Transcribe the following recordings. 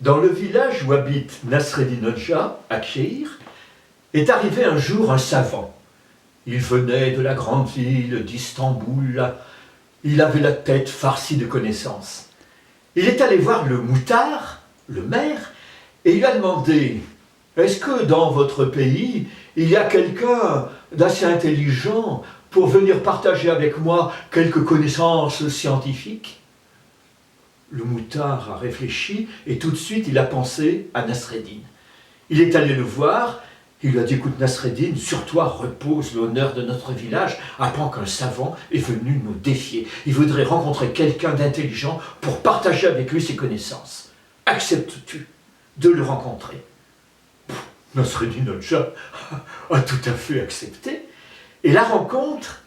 Dans le village où habite Nasreddin Hoxha, à Khéir, est arrivé un jour un savant. Il venait de la grande ville d'Istanbul. Il avait la tête farcie de connaissances. Il est allé voir le moutard, le maire, et il lui a demandé « Est-ce que dans votre pays, il y a quelqu'un d'assez intelligent pour venir partager avec moi quelques connaissances scientifiques ?» Le moutard a réfléchi et tout de suite il a pensé à Nasreddin. Il est allé le voir, il lui a dit « Écoute Nasreddin, sur toi repose l'honneur de notre village, apprends qu'un savant est venu nous défier. Il voudrait rencontrer quelqu'un d'intelligent pour partager avec lui ses connaissances. Acceptes-tu de le rencontrer ?» Nasreddin Hoxha a tout à fait accepté. Et la rencontre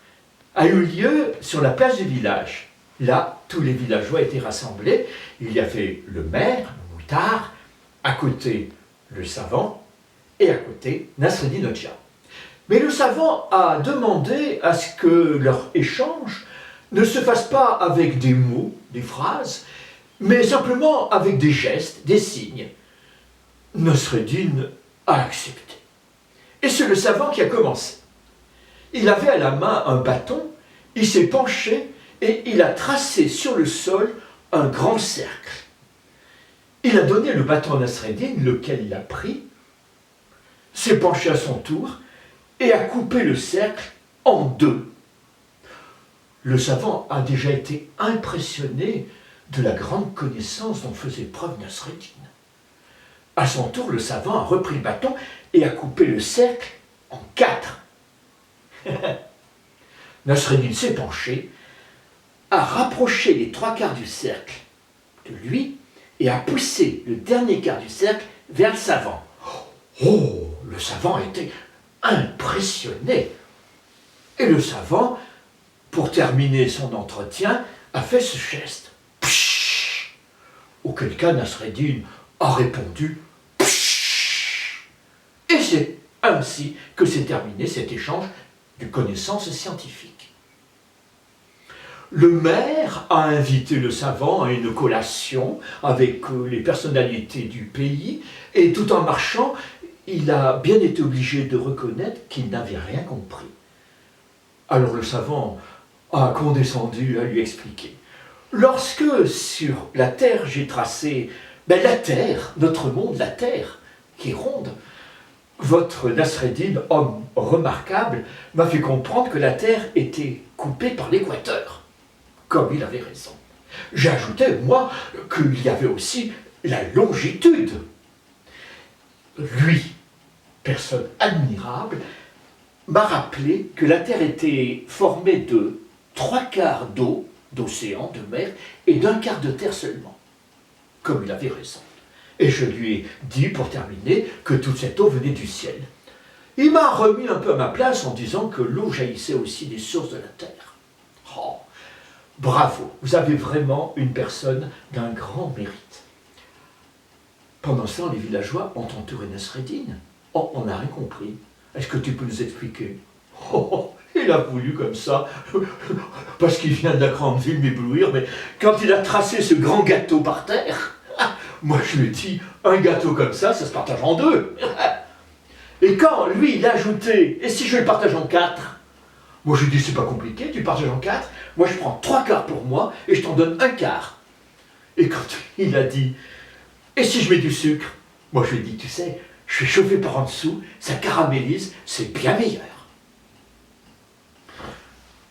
a eu lieu sur la place du village. Là, tous les villageois étaient rassemblés. Il y avait le maire, le moutard, à côté le savant et à côté Nasreddin Hoxha. Mais le savant a demandé à ce que leur échange ne se fasse pas avec des mots, des phrases, mais simplement avec des gestes, des signes. Nasreddin a accepté. Et c'est le savant qui a commencé. Il avait à la main un bâton, il s'est penché et il a tracé sur le sol un grand cercle. Il a donné le bâton à Nasreddin, lequel l'a pris, s'est penché à son tour et a coupé le cercle en deux. Le savant a déjà été impressionné de la grande connaissance dont faisait preuve Nasreddin. À son tour, le savant a repris le bâton et a coupé le cercle en 4. Nasreddin s'est penché, a rapproché les 3/4 du cercle de lui et a poussé le dernier quart du cercle vers le savant. Oh, le savant était impressionné. Et le savant, pour terminer son entretien, a fait ce geste. Pshhh, auquel cas Nasreddin a répondu Pshhh. Et c'est ainsi que s'est terminé cet échange de connaissances scientifiques. Le maire a invité le savant à une collation avec les personnalités du pays et tout en marchant, il a bien été obligé de reconnaître qu'il n'avait rien compris. Alors le savant a condescendu à lui expliquer. Lorsque sur la Terre j'ai tracé, la Terre, notre monde, la Terre, qui est ronde, votre Nasreddin, homme remarquable, m'a fait comprendre que la Terre était coupée par l'équateur. Comme il avait raison. J'ajoutais, moi, qu'il y avait aussi la longitude. Lui, personne admirable, m'a rappelé que la Terre était formée de 3/4 d'eau, d'océan, de mer, et d'1/4 de terre seulement. Comme il avait raison. Et je lui ai dit, pour terminer, que toute cette eau venait du ciel. Il m'a remis un peu à ma place en disant que l'eau jaillissait aussi des sources de la terre. Oh, bravo, vous avez vraiment une personne d'un grand mérite. Pendant ce temps, les villageois ont entouré Nasreddin. Oh, on n'a rien compris. Est-ce que tu peux nous expliquer? Oh, il a voulu comme ça, parce qu'il vient de la grande ville m'éblouir, mais quand il a tracé ce grand gâteau par terre, moi je lui ai dit, un gâteau comme ça se partage en 2. Et quand lui, il a ajouté, et si je le partage en 4? Moi je lui ai dit, c'est pas compliqué, tu partages en 4, moi je prends 3/4 pour moi, et je t'en donne 1/4. Et quand il a dit, et si je mets du sucre? Moi je lui ai dit, tu sais, je fais chauffer par en dessous, ça caramélise, c'est bien meilleur.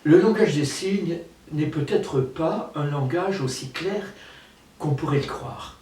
Le langage des signes n'est peut-être pas un langage aussi clair qu'on pourrait le croire.